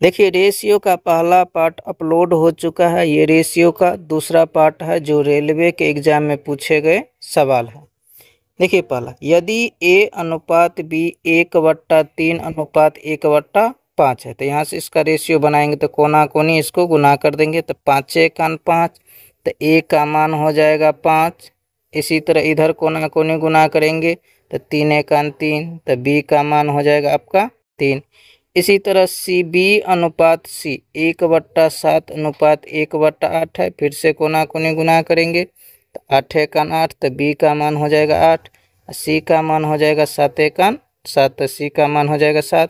देखिए रेशियो का पहला पार्ट अपलोड हो चुका है। ये रेशियो का दूसरा पार्ट है जो रेलवे के एग्जाम में पूछे गए सवाल है। देखिए पहला, यदि A अनुपात B 1/3 अनुपात 1/5 है तो यहाँ से इसका रेशियो बनाएंगे तो कोना कोनी इसको गुना कर देंगे तो 5 एकान 5, तो A का मान हो जाएगा 5। इसी तरह इधर कोना कोनी गुना करेंगे तो 3 एकान 3, तो B का मान हो जाएगा आपका 3। इसी तरह B अनुपात C 1/7 अनुपात 1/8 है। फिर से कोना कोनी गुना करेंगे तो 8 एकान 8, तो B का मान हो जाएगा 8, C का मान हो जाएगा 7 एकान 7, तो C का मान हो जाएगा 7।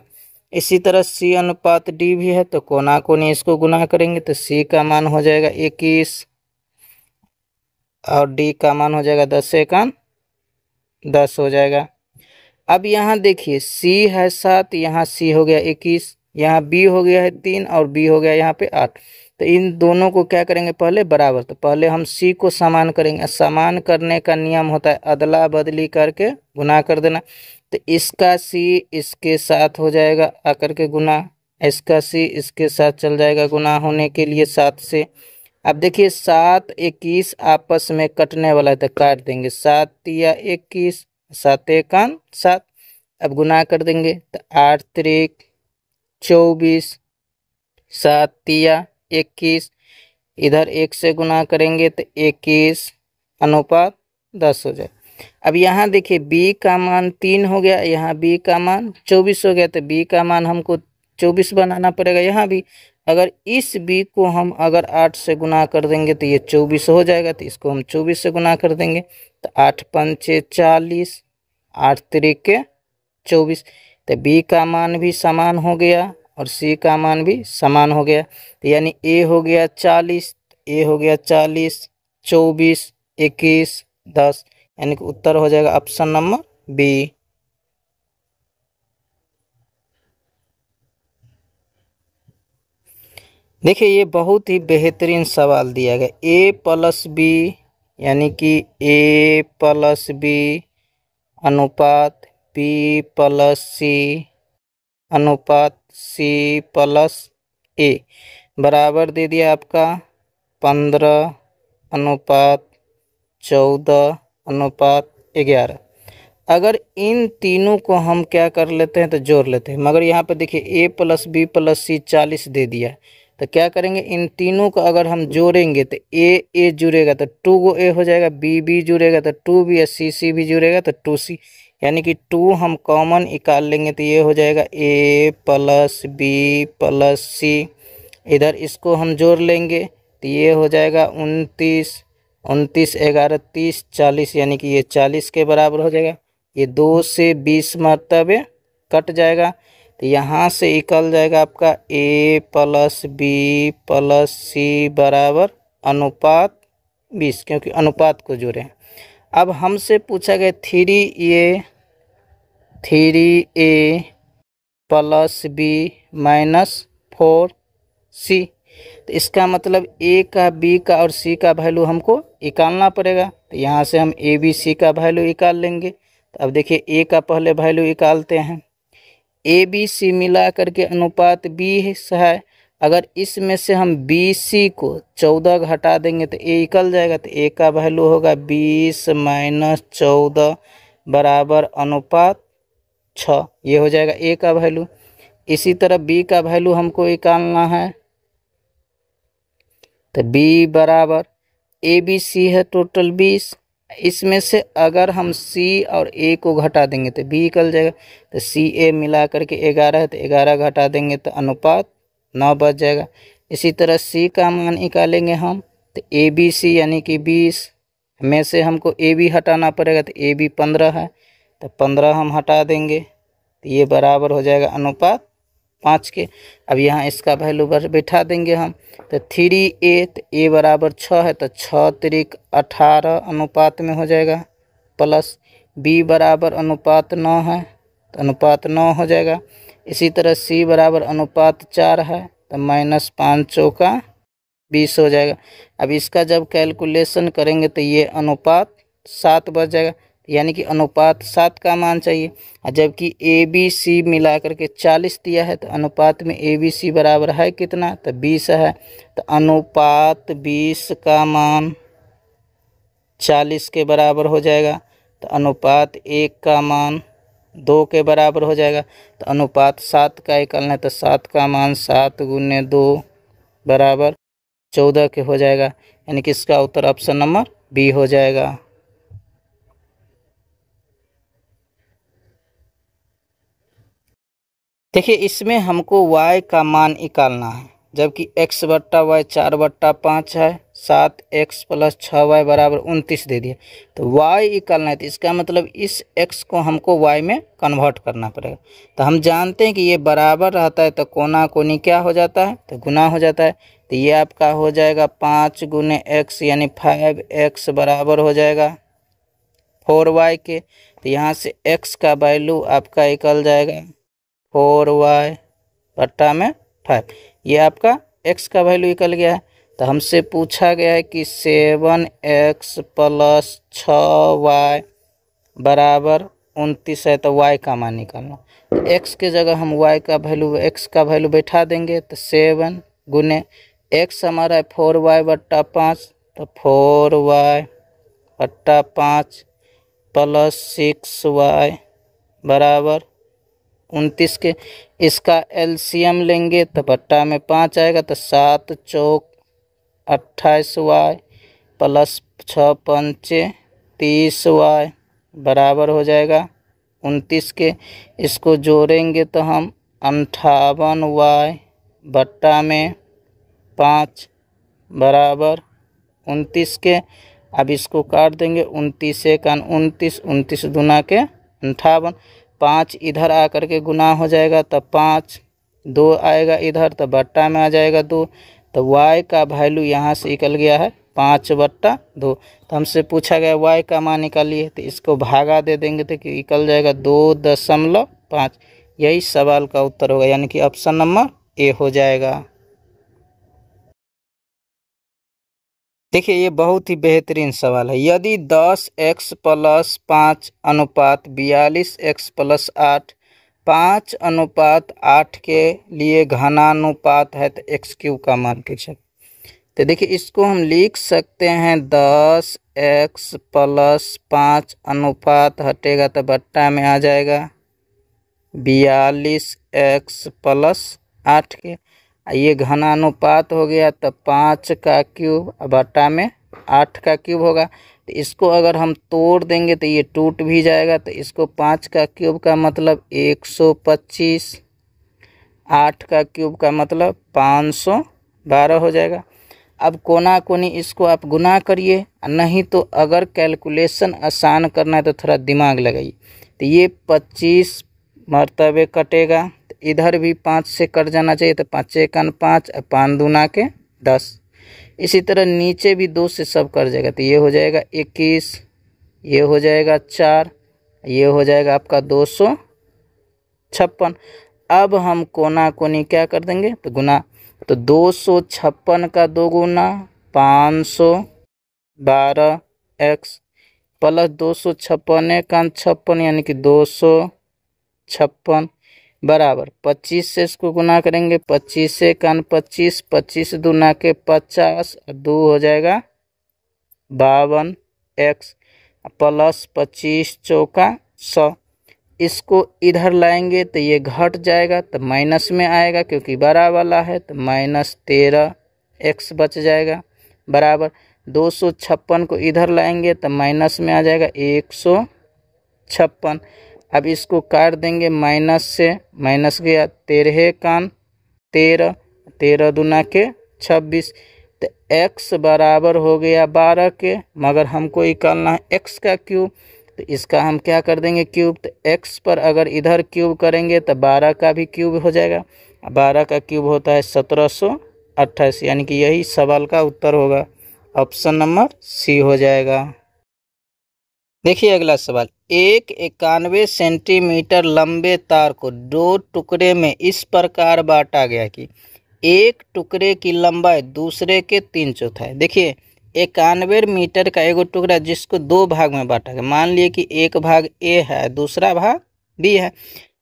इसी तरह C अनुपात D भी है तो कोना कोनी इसको गुना करेंगे तो C का मान हो जाएगा 21 और D का मान हो जाएगा 10 एकान 10 हो जाएगा। अब यहाँ देखिए C है 7, यहाँ C हो गया 21, यहाँ B हो गया है 3 और B हो गया यहाँ पे 8। तो इन दोनों को क्या करेंगे पहले बराबर, तो पहले हम C को समान करेंगे। समान करने का नियम होता है अदला बदली करके गुना कर देना। तो इसका C इसके साथ हो जाएगा आकर के गुना, इसका C इसके साथ चल जाएगा गुना होने के लिए 7 से। अब देखिए 7 21 आपस में कटने वाला है तो काट देंगे, 7 तिया 21, 7 एकान 7। अब गुना कर देंगे तो 8 त्रिक 24, 7 तिया 21, इधर 1 से गुना करेंगे तो 21 अनुपात 10 हो जाए। अब यहाँ देखिए B का मान 3 हो गया, यहाँ B का मान 24 हो गया, तो B का मान हमको 24 बनाना पड़ेगा। यहाँ भी अगर इस B को हम अगर 8 से गुना कर देंगे तो ये 24 हो जाएगा, तो इसको हम 24 से गुना कर देंगे तो 8 पंचे 40, 8 त्रिके 24, तो B का मान भी समान हो गया और C का मान भी समान हो गया। तो यानी A हो गया 40, A हो गया 40, 24, 21, 10, यानी कि उत्तर हो जाएगा ऑप्शन नंबर B। देखिए ये बहुत ही बेहतरीन सवाल दिया गया। A प्लस B यानी कि A प्लस B अनुपात B प्लस C अनुपात C प्लस A बराबर दे दिया आपका 15 अनुपात 14 अनुपात 11। अगर इन तीनों को हम क्या कर लेते हैं तो जोड़ लेते हैं, मगर यहाँ पे देखिए A plus B plus C 40 दे दिया, तो क्या करेंगे इन तीनों को अगर हम जोड़ेंगे तो A जुड़ेगा तो 2 को A हो जाएगा, B जुड़ेगा तो 2B, C भी जुड़ेगा तो 2C, यानी कि 2 हम कॉमन निकाल लेंगे तो ये हो जाएगा A plus B plus C। इधर इसको हम जोड़ लेंगे तो ये हो जाएगा 29, 29 11 30 40, यानी कि ये 40 के बराबर हो जाएगा। ये 2 से 20 मरतबे कट जाएगा, तो यहाँ से निकल जाएगा आपका A plus B plus C बराबर अनुपात 20, क्योंकि अनुपात को जोड़े हैं। अब हमसे पूछा गया 3A plus B minus 4C, तो इसका मतलब A का B का और C का वैल्यू हमको निकालना पड़ेगा। तो यहाँ से हम ABC का वैल्यू निकाल लेंगे। तो अब देखिए A का पहले वैल्यू निकालते हैं। ABC मिला करके अनुपात 20 है। अगर इसमें से हम BC को 14 घटा देंगे तो A निकल जाएगा, तो A का वैल्यू होगा 20 माइनस 14 बराबर अनुपात 6, ये हो जाएगा A का वैल्यू। इसी तरह B का वैल्यू हमको निकालना है, तो B बराबर ABC है टोटल 20, इसमें से अगर हम C और A को घटा देंगे तो B निकल जाएगा, तो CA मिला करके 11 है तो 11 घटा देंगे तो अनुपात 9 बच जाएगा। इसी तरह C का मान निकालेंगे हम, तो ABC यानी कि 20 में से हमको AB हटाना पड़ेगा, तो AB 15 है तो 15 हम हटा देंगे तो ये बराबर हो जाएगा अनुपात 5 के। अब यहाँ इसका वैल्यू बैठा देंगे हम, तो 3A, तो A बराबर 6 है तो 6 त्रिक 18 अनुपात में हो जाएगा, प्लस B बराबर अनुपात 9 है तो अनुपात 9 हो जाएगा। इसी तरह C बराबर अनुपात 4 है तो माइनस 5 चौका 20 हो जाएगा। अब इसका जब कैलकुलेशन करेंगे तो ये अनुपात 7 बच जाएगा। यानी कि अनुपात 7 का मान चाहिए। जबकि ए बी सी मिला करके 40 दिया है, तो अनुपात में ए बी सी बराबर है कितना, तो 20 है। तो अनुपात 20 का मान 40 के बराबर हो जाएगा। तो अनुपात 1 का मान 2 के बराबर हो जाएगा। तो अनुपात 7 का निकालना है, तो 7 का मान 7 गुने 2 बराबर 14 के हो जाएगा। यानी कि इसका उत्तर ऑप्शन नंबर बी हो जाएगा। देखिए इसमें हमको y का मान निकालना है, जबकि x बट्टा वाई 4/5 है। 7x + 6y बराबर 29 दे दिया, तो y निकालना है। तो इसका मतलब इस x को हमको y में कन्वर्ट करना पड़ेगा। तो हम जानते हैं कि ये बराबर रहता है तो कोना कोनी क्या हो जाता है, तो गुना हो जाता है। तो ये आपका हो जाएगा 5 गुने x यानी 5x बराबर हो जाएगा 4y के। तो यहाँ से x का वैल्यू आपका निकल जाएगा 4y बट्टा में 5। ये आपका x का वैल्यू निकल गया है। तो हमसे पूछा गया है कि 7x + 6y बराबर 29 है, तो y का मान निकालना। तो x के जगह हम y का वैल्यू बैठा देंगे। तो 7 गुने x हमारा है 4y बट्टा 5, तो 4y बट्टा 5 + 6y बराबर 29 के। इसका एलसीएम लेंगे तो बट्टा में 5 आएगा, तो 7 चौक 28y + 6 पंचे 30y बराबर हो जाएगा 29 के। इसको जोड़ेंगे तो हम 58y बट्टा में 5 बराबर 29 के। अब इसको काट देंगे, 29 × 29, 29 दूना के 58। 5 इधर आकर के गुना हो जाएगा, तो 5 2 आएगा इधर, तो बट्टा में आ जाएगा 2। तो y का वैल्यू यहाँ से निकल गया है 5/2। तो हमसे पूछा गया y का मान निकालिए, तो इसको भागा दे देंगे तो निकल जाएगा 2.5। यही सवाल का उत्तर होगा, यानी कि ऑप्शन नंबर ए हो जाएगा। देखिए ये बहुत ही बेहतरीन सवाल है। यदि 10x + 5 अनुपात 42x + 8 5:8 के लिए घनानुपात है, तो x³ का मान पूछे। तो देखिए इसको हम लिख सकते हैं 10x + 5 अनुपात हटेगा तो बट्टा में आ जाएगा 42x + 8 के। ये घनानुपात हो गया, तो 5 का क्यूब बट्टा में 8 का क्यूब होगा। तो इसको अगर हम तोड़ देंगे तो ये टूट भी जाएगा। तो इसको 5 का क्यूब का मतलब 125, 8 का क्यूब का मतलब 512 हो जाएगा। अब कोना कोनी इसको आप गुना करिए, नहीं तो अगर कैलकुलेशन आसान करना है तो थोड़ा दिमाग लगाइए। तो ये 25 मरतबे कटेगा, तो इधर भी 5 से कट जाना चाहिए। तो 5 × 5, 5 दूना के 10। इसी तरह नीचे भी 2 से सब कट जाएगा, तो ये हो जाएगा 21, ये हो जाएगा 4, ये हो जाएगा आपका 256। अब हम कोना कोनी क्या कर देंगे, तो गुना। तो 256 का 2 गुना 512x प्लस 256 का 56 यानी कि 256 बराबर 25 से इसको गुना करेंगे। 25 का 25, 25 दूना के 50 और 2 हो जाएगा 52x प्लस 25 चौका 100। इसको इधर लाएंगे तो ये घट जाएगा, तो माइनस में आएगा क्योंकि बड़ा वाला है। तो -13x बच जाएगा बराबर 256 को इधर लाएंगे तो माइनस में आ जाएगा 156। अब इसको काट देंगे माइनस से, माइनस गया 13 का 13, 13 दूना के 26। तो x बराबर हो गया 12 के, मगर हमको निकालना है x का क्यूब। तो इसका हम क्या कर देंगे क्यूब। तो x पर अगर इधर क्यूब करेंगे तो 12 का भी क्यूब हो जाएगा। 12 का क्यूब होता है 1728, यानी कि यही सवाल का उत्तर होगा। ऑप्शन नंबर सी हो जाएगा। देखिए अगला सवाल, एक 91 सेंटीमीटर लंबे तार को 2 टुकड़े में इस प्रकार बांटा गया कि एक टुकड़े की लंबाई दूसरे के 3/4। देखिए 91 मीटर का एगो टुकड़ा जिसको 2 भाग में बांटा गया। मान लिए कि एक भाग ए है, दूसरा भाग बी है,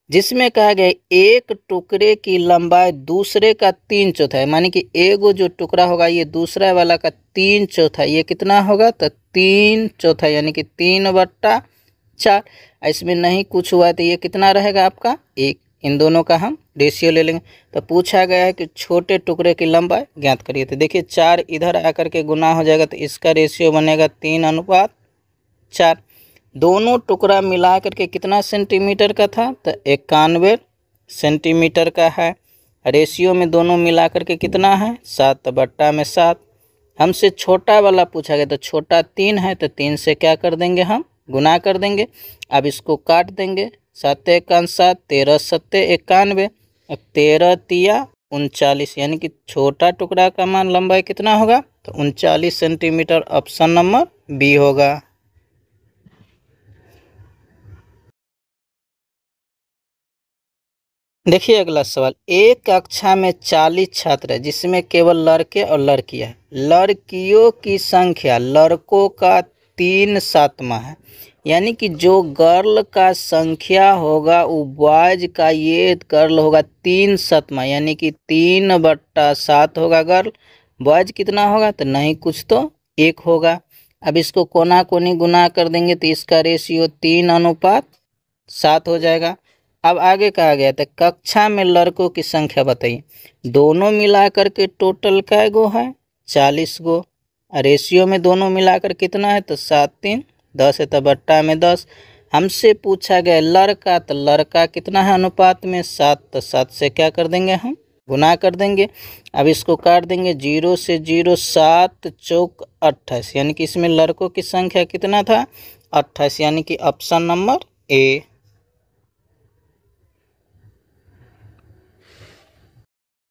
जिसमें कहा गया एक टुकड़े की लंबाई दूसरे का 3/4, मानी कि एगो जो टुकड़ा होगा ये दूसरा वाला का 3/4, ये कितना होगा? तो 3/4 यानी कि 3/4। इसमें नहीं कुछ हुआ तो ये कितना रहेगा आपका? 1। इन दोनों का हम रेशियो ले लेंगे। तो पूछा गया है कि छोटे टुकड़े की लंबाई ज्ञात करिए। तो देखिए 4 इधर आकर के गुना हो जाएगा, तो इसका रेशियो बनेगा 3:4। दोनों टुकड़ा मिला करके कितना सेंटीमीटर का था? तो 91 सेंटीमीटर का है। रेशियो में दोनों मिला करके कितना है? 7/7। हमसे छोटा वाला पूछा गया, तो छोटा 3 है, तो 3 से क्या कर देंगे? हम गुना कर देंगे। अब इसको काट देंगे। 7 एकान 7, 13 सत्ते 91, अब 13 तिया 39, यानी कि छोटा टुकड़ा का मान लंबाई कितना होगा? तो 39 सेंटीमीटर। ऑप्शन नंबर बी होगा। देखिए अगला सवाल, एक कक्षा में 40 छात्र है जिसमें केवल लड़के और लड़कियां हैं। लड़कियों की संख्या लड़कों का 3/7 है, यानी कि जो गर्ल का संख्या होगा वो बॉयज का ये गर्ल होगा 3/7, यानी कि 3/7 होगा गर्ल। बॉयज कितना होगा? तो नहीं कुछ तो 1 होगा। अब इसको कोना कोनी गुना कर देंगे तो इसका रेशियो 3:7 हो जाएगा। अब आगे कहा गया था कक्षा में लड़कों की संख्या बताइए। दोनों मिलाकर के टोटल कै गो है? 40 गो। रेशियो में दोनों मिलाकर कितना है? तो 7 3 10 है, तो बट्टा में 10। हमसे पूछा गया लड़का, तो लड़का कितना है अनुपात में? 7, तो 7 से क्या कर देंगे? हम गुना कर देंगे। अब इसको काट देंगे। 0 से 0 7 चौक 28, यानी कि इसमें लड़कों की संख्या कितना था? 28, यानी कि ऑप्शन नंबर ए।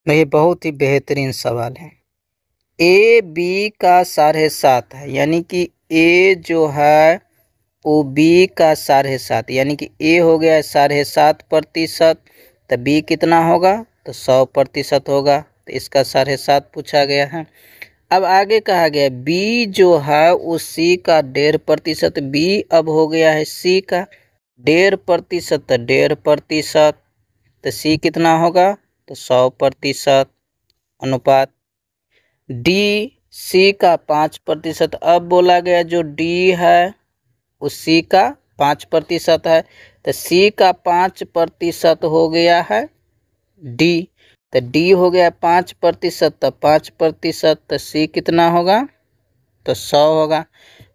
ये बहुत ही बेहतरीन सवाल है। ए बी का 7.5 है, यानी कि ए जो है वो बी का 7.5, यानी कि ए हो गया 7.5%, तो बी कितना होगा? तो 100% होगा। तो इसका 7.5 पूछा गया है। अब आगे कहा गया बी जो है वो सी का 1.5%, बी अब हो गया है सी का 1.5%, तो 1.5%, तो सी कितना होगा? तो 100% अनुपात। डी सी का 5%, अब बोला गया जो डी है वो सी का 5% है, तो सी का 5% हो गया है डी, तो डी हो गया 5%, तो 5%, तो सी कितना होगा? तो 100 होगा।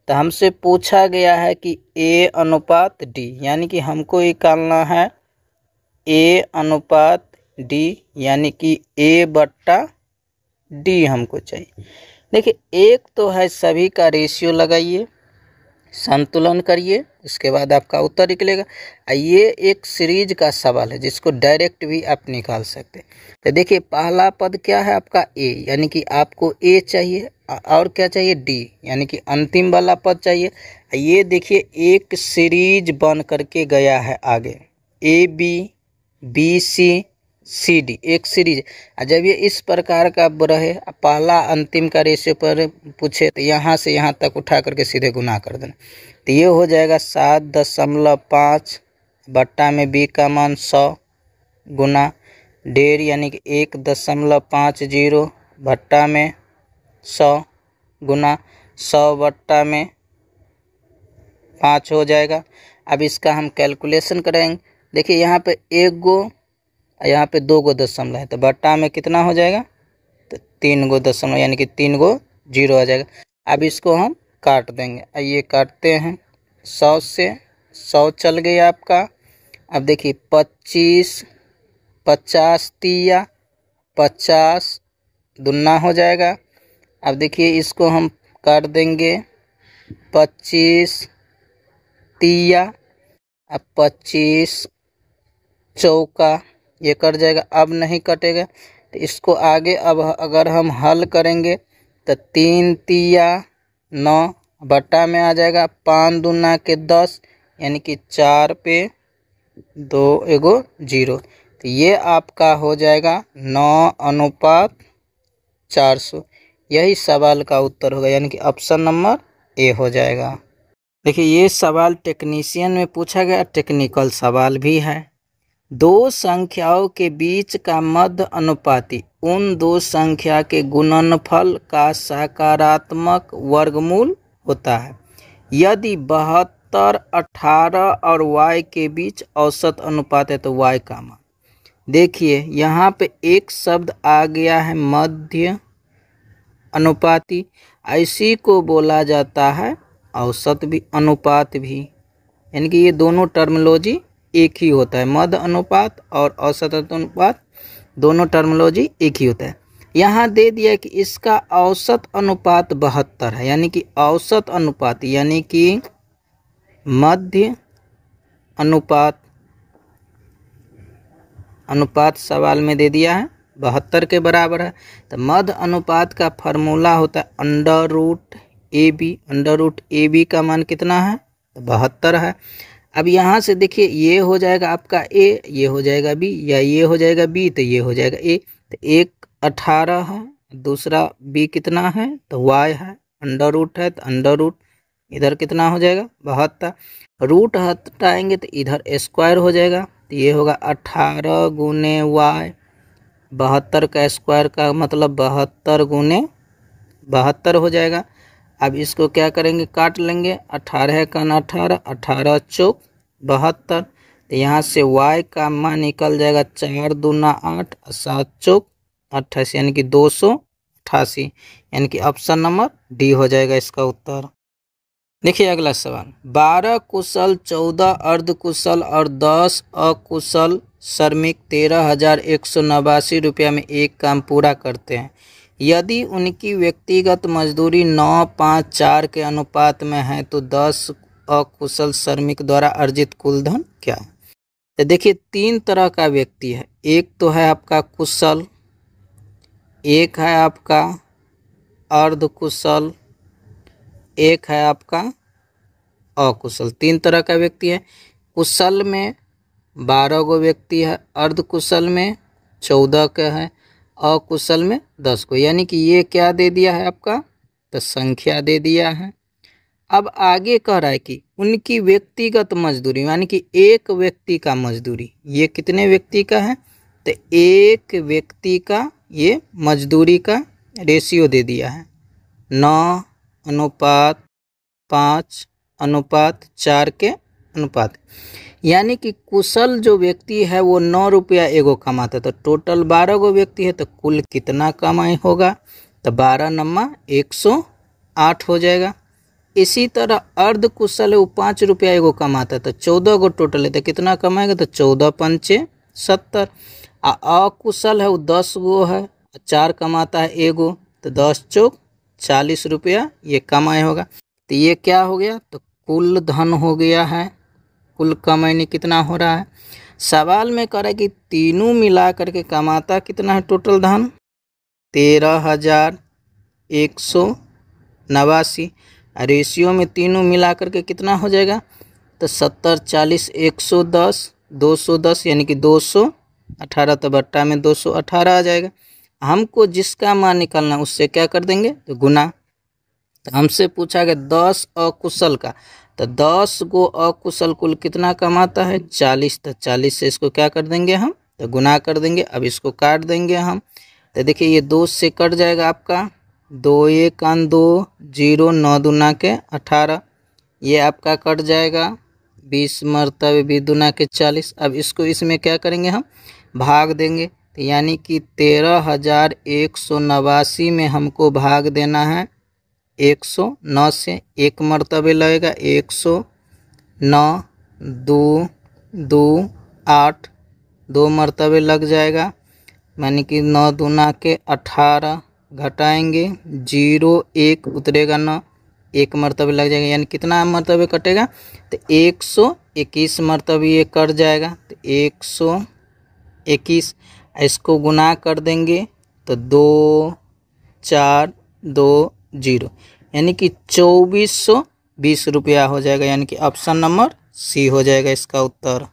तो हमसे पूछा गया है कि ए अनुपात डी, यानी कि हमको निकालना है ए अनुपात डी, यानी कि A/D हमको चाहिए। देखिए एक तो है सभी का रेशियो लगाइए, संतुलन करिए, इसके बाद आपका उत्तर निकलेगा। ये एक सीरीज का सवाल है जिसको डायरेक्ट भी आप निकाल सकते हैं। तो देखिए पहला पद क्या है आपका? ए, यानी कि आपको ए चाहिए, और क्या चाहिए? डी, यानी कि अंतिम वाला पद चाहिए। ये देखिए एक सीरीज बन करके गया है आगे, A B B C C D, एक सीरीज। जब ये इस प्रकार का रहे, पहला अंतिम का रेशियो पर पूछे तो यहाँ से यहाँ तक उठा करके सीधे गुना कर देना। तो ये हो जाएगा 7.5 बट्टा में बी का मान 100 गुना 1.5, यानी कि 1.50 भट्टा में 100 गुना 100 बट्टा में 5 हो जाएगा। अब इसका हम कैलकुलेशन करेंगे। देखिए यहाँ पे 1 गो, यहाँ पे 2 गो दशमलव है, तो बट्टा में कितना हो जाएगा? तो 3 गो दशमलव, यानी कि 3 गो 0 आ जाएगा। अब इसको हम काट देंगे। आइए काटते हैं। 100 से 100 चल गया आपका। अब देखिए 25 50 तिया 50 दुना हो जाएगा। अब देखिए इसको हम काट देंगे। 25 तिया, अब 25 चौका, ये कट जाएगा। अब नहीं कटेगा तो इसको आगे अब अगर हम हल करेंगे तो 3 तिया 9 बट्टा में आ जाएगा 5 दूना के 10, यानी कि 4 पे 2 एगो 0। तो ये आपका हो जाएगा 9:400, यही सवाल का उत्तर होगा, यानी कि ऑप्शन नंबर ए हो जाएगा। देखिए ये सवाल टेक्नीशियन में पूछा गया, टेक्निकल सवाल भी है। दो संख्याओं के बीच का मध्य अनुपाती उन दो संख्या के गुणनफल का सकारात्मक वर्गमूल होता है यदि 72, 18 और y के बीच औसत अनुपात है तो y का मान। देखिए यहाँ पे एक शब्द आ गया है मध्य अनुपाती, इसी को बोला जाता है औसत भी अनुपात भी, यानी कि ये दोनों टर्मिनोलॉजी एक ही होता है। मध्य अनुपात और औसत अनुपात दोनों टर्मिनोलॉजी एक ही होता है। यहाँ दे दिया कि इसका औसत अनुपात 72 है, यानी कि औसत अनुपात यानी कि मध्य अनुपात अनुपात सवाल में दे दिया है 72 के बराबर है। तो मध्य अनुपात का फॉर्मूला होता है अंडर रूट ए बी का मान कितना है? तो 72 है। अब यहाँ से देखिए ये हो जाएगा आपका ए, ये हो जाएगा बी, या ये हो जाएगा बी तो ये हो जाएगा ए। तो एक 18 है, दूसरा बी कितना है? तो वाई है, अंडर रूट है तो अंडर रूट इधर कितना हो जाएगा? 72। रूट हटाएंगे तो इधर स्क्वायर हो जाएगा, तो ये होगा 18 गुने वाई। 72 का स्क्वायर का मतलब 72 गुने 72 हो जाएगा। अब इसको क्या करेंगे? काट लेंगे। 18 का 18, 18 चौक 72। तो यहाँ से y का मान निकल जाएगा 4 दूना 8, 7 चौक 88, यानी कि 288, यानी कि ऑप्शन नंबर डी हो जाएगा इसका उत्तर। देखिए अगला सवाल, 12 कुशल, 14 अर्धकुशल और 10 अकुशल श्रमिक 13,189 रुपया में एक काम पूरा करते हैं। यदि उनकी व्यक्तिगत मजदूरी 9, 5, 4 के अनुपात में है तो 10 अकुशल श्रमिक द्वारा अर्जित कुल धन क्या है? तो देखिए 3 तरह का व्यक्ति है। एक तो है आपका कुशल, एक है आपका अर्धकुशल, एक है आपका अकुशल। 3 तरह का व्यक्ति है। कुशल में 12 गो व्यक्ति है, अर्धकुशल में 14 का है, अकुशल में 10 को, यानी कि ये क्या दे दिया है आपका? तो संख्या दे दिया है। अब आगे कह रहा है कि उनकी व्यक्तिगत मजदूरी, यानी कि एक व्यक्ति का मजदूरी, ये कितने व्यक्ति का है? तो एक व्यक्ति का ये मजदूरी का रेशियो दे दिया है 9 अनुपात 5 अनुपात 4 के अनुपात, यानी कि कुशल जो व्यक्ति है वो 9 रुपया एगो कमाता है। तो टोटल 12 गो व्यक्ति है तो कुल कितना कमाई होगा? तो 12 नम्मा 108 हो जाएगा। इसी तरह अर्ध कुशल है वो 5 रुपया एगो कमाता है तो 14 गो टोटल है तो कितना कमाएगा? तो 14 पंचे 70। अकुशल है वो 10 गो है, 4 कमाता है एगो, तो 10 चौक 40 रुपया ये कमाई होगा। तो ये क्या हो गया? तो कुल धन हो गया है। कुल कमाई कितना हो रहा है? सवाल में कह रहा है कि तीनों मिला करके कमाता कितना है टोटल धन? 13,189। रेशियो में तीनों मिला करके कितना हो जाएगा? तो 70, 40, 110, 210, यानी कि 218। तो बट्टा में 218 आ जाएगा। हमको जिसका मान निकालना उससे क्या कर देंगे? तो गुना। तो हमसे पूछा गया 10 अकुशल का, तो 10 गो अकुशल कुल कितना कमाता है? 40। तो 40 से इसको क्या कर देंगे हम? तो गुना कर देंगे। अब इसको काट देंगे हम। तो देखिए ये 2 से कट जाएगा आपका, 2 1 2 0, 9 दूना के 18, ये आपका कट जाएगा 20 मरतबे 20 दूना के 40। अब इसको इसमें क्या करेंगे? हम भाग देंगे। तो यानी कि 13,189 में हमको भाग देना है 109 से, एक मरतबे लगेगा 109, 2 2 8, 2 मरतबे लग जाएगा, यानी कि 9 दूना के 18, घटाएंगे 0 1 उतरेगा 9, एक मरतबे लग जाएगा, यानी कितना मरतबे कटेगा? तो 121 मरतबे ये कट जाएगा। तो 121, इसको गुना कर देंगे तो 2 4 2 0, यानी कि 2420 रुपया हो जाएगा, यानी कि ऑप्शन नंबर सी हो जाएगा इसका उत्तर।